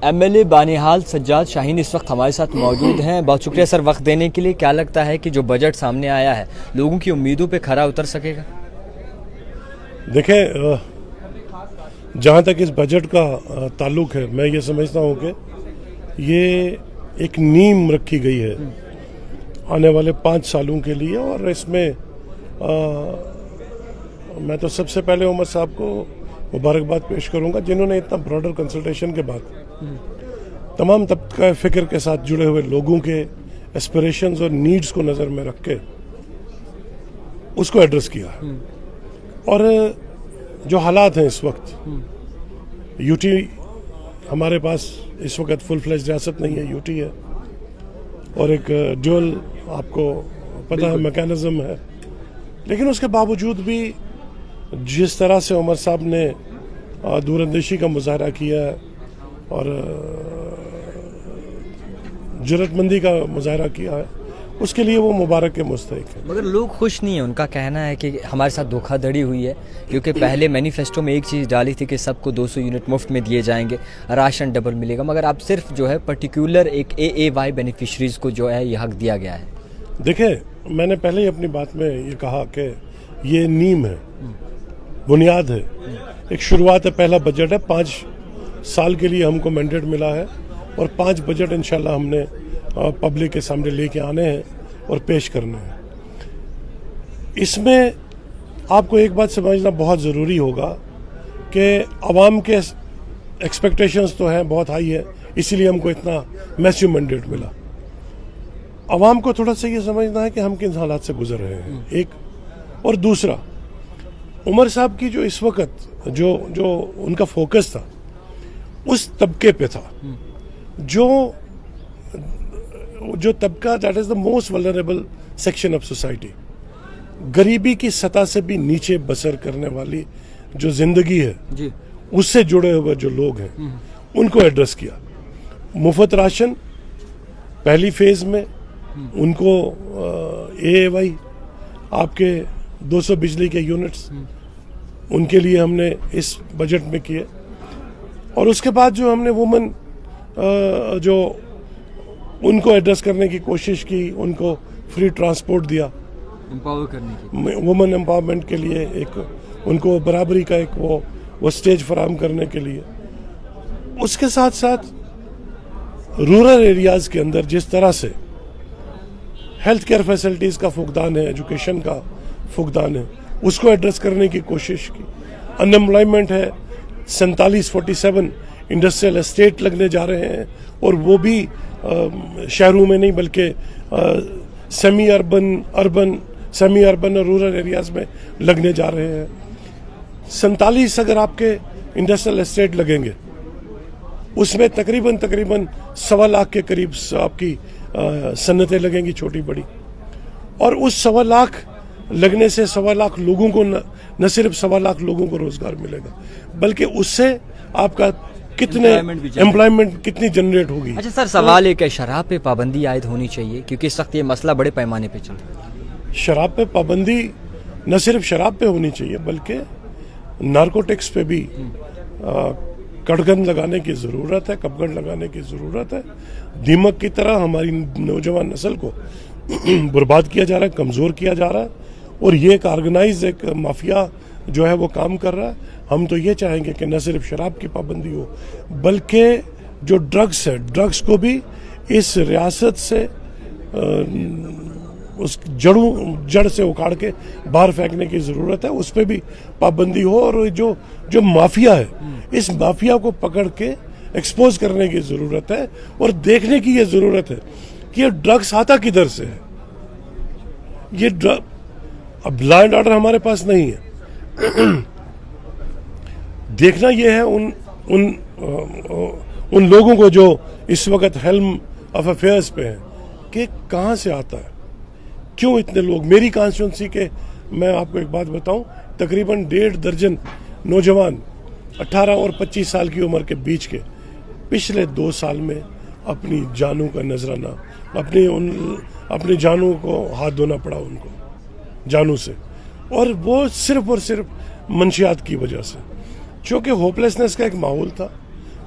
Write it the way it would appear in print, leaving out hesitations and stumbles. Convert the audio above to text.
M L A Banihal Sajjad Shaheen اس وقت ہمارے ساتھ موجود ہیں. بہت شکریہ سر وقت دینے کے لیے. کیا لگتا ہے کہ جو بجٹ سامنے آیا ہے لوگوں کی امیدوں پہ کھرا اتر سکے گا؟ دیکھیں، جہاں تک اس بجٹ کا تعلق ہے، میں یہ سمجھتا ہوں کہ یہ ایک نیم رکھی گئی ہے آنے والے 5 سالوں کے لیے. اور اس میں میں تو سب سے پہلے عمر صاحب کو مبارکباد پیش کروں گا، جنہوں نے اتنا براڈر کنسلٹیشن کے بعد تمام طبقہ فکر کے ساتھ جڑے ہوئے لوگوں کے ایسپریشنز اور نیڈز کو نظر میں رکھ کے اس کو ایڈریس کیا. اور جو حالات ہیں اس وقت، یو ٹی ہمارے پاس اس وقت فل فلیج ریاست نہیں ہے، یو ٹی ہے، اور ایک ڈیول آپ کو پتہ ہے میکانزم ہے. لیکن اس کے باوجود بھی جس طرح سے عمر صاحب نے دور اندیشی کا مظاہرہ کیا ہے اور جرأت مندی کا مظاہرہ کیا ہے، اس کے لیے وہ مبارک کے مستحق ہے. مگر لوگ خوش نہیں ہیں. ان کا کہنا ہے کہ ہمارے ساتھ دھوکہ دھڑی ہوئی ہے، کیونکہ پہلے مینیفیسٹو میں ایک چیز ڈالی تھی کہ سب کو 200 یونٹ مفت میں دیے جائیں گے، راشن ڈبل ملے گا، مگر اب صرف جو ہے پرٹیکولر ایک AAY بینیفیشریز کو جو ہے یہ حق دیا گیا ہے. دیکھیں، میں نے پہلے ہی اپنی بات میں یہ کہا کہ یہ نیم ہے، بنیاد ہے، ایک شروعات ہے، پہلا بجٹ ہے. 5 سال کے لیے ہم کو مینڈیٹ ملا ہے اور 5 بجٹ انشاءاللہ ہم نے پبلک کے سامنے لے کے آنے ہیں اور پیش کرنے ہیں. اس میں آپ کو ایک بات سمجھنا بہت ضروری ہوگا کہ عوام کے ایکسپیکٹیشنز تو ہیں بہت ہائی ہے، اسی لیے ہم کو اتنا میسیو مینڈیٹ ملا. عوام کو تھوڑا سا یہ سمجھنا ہے کہ ہم کن حالات سے گزر رہے ہیں، ایک. اور دوسرا، عمر صاحب کی جو اس وقت جو ان کا فوکس تھا اس طبقے پہ تھا جو طبقہ that is the most vulnerable section of society, غریبی کی سطح سے بھی نیچے بسر کرنے والی جو زندگی ہے جی، اس سے جڑے ہوئے جو لوگ ہیں ان کو ایڈریس کیا. مفت راشن پہلی فیز میں ان کو AAY آپ کے 200 بجلی کے یونٹس ان کے لیے ہم نے اس بجٹ میں کیے. اور اس کے بعد جو ہم نے وومن جو ان کو ایڈریس کرنے کی کوشش کی، ان کو فری ٹرانسپورٹ دیا، امپاور کرنے کی، وومن امپاورمنٹ کے لیے ایک ان کو برابری کا ایک وہ سٹیج فراہم کرنے کے لیے. اس کے ساتھ ساتھ رورل ایریاز کے اندر جس طرح سے ہیلتھ کیئر فیسلٹیز کا فقدان ہے، ایجوکیشن کا فقدان ہے، اس کو ایڈریس کرنے کی کوشش کی. ان امپلائمنٹ ہے، 47 انڈسٹریل اسٹیٹ لگنے جا رہے ہیں، اور وہ بھی شہروں میں نہیں بلکہ سیمی اربن اور رورل ایریاز میں لگنے جا رہے ہیں. 47 اگر آپ کے انڈسٹریل اسٹیٹ لگیں گے، اس میں تقریباً 1.25 لاکھ کے قریب آپ کی صنعتیں لگیں گی، چھوٹی بڑی. اور اس 1.25 لاکھ لگنے سے 1.25 لاکھ لوگوں کو نہ صرف 1.25 لاکھ لوگوں کو روزگار ملے گا، بلکہ اس سے آپ کا امپلائمنٹ کتنی جنریٹ ہوگی. اچھا سر، سوال ایک ہے، شراب پہ پابندی عائد ہونی چاہیے کیونکہ اس وقت یہ مسئلہ بڑے پیمانے پہ چل رہا ہے. شراب پہ پابندی نہ صرف شراب پہ ہونی چاہیے بلکہ نارکوٹکس پہ بھی کڑگن لگانے کی ضرورت ہے، کپگن لگانے کی ضرورت ہے. دیمک کی طرح ہماری نوجوان نسل کو برباد کیا جا رہا ہے، کمزور کیا جا رہا ہے، اور یہ ایک آرگنائز ایک مافیا جو ہے وہ کام کر رہا ہے. ہم تو یہ چاہیں گے کہ نہ صرف شراب کی پابندی ہو بلکہ جو ڈرگس ہے، ڈرگس کو بھی اس ریاست سے اس جڑ سے اکھاڑ کے باہر پھینکنے کی ضرورت ہے، اس پہ بھی پابندی ہو. اور جو مافیا ہے، اس مافیا کو پکڑ کے ایکسپوز کرنے کی ضرورت ہے، اور دیکھنے کی یہ ضرورت ہے کہ یہ ڈرگس آتا کدھر سے ہے. یہ اب لا اینڈ آرڈر ہمارے پاس نہیں ہے. دیکھنا یہ ہے ان لوگوں کو جو اس وقت ہیلم آف افیئرس پہ ہیں کہ کہاں سے آتا ہے، کیوں اتنے لوگ. میری کانسٹیٹوئنسی کے میں آپ کو ایک بات بتاؤں، تقریباً 1.5 درجن نوجوان 18 اور 25 سال کی عمر کے بیچ کے پچھلے 2 سال میں اپنی جانوں کا نذرانہ، اپنی جانوں کو ہاتھ دھونا پڑا ان کو جانوں سے، اور وہ صرف منشیات کی وجہ سے. چونکہ ہوپلیسنس کا ایک ماحول تھا،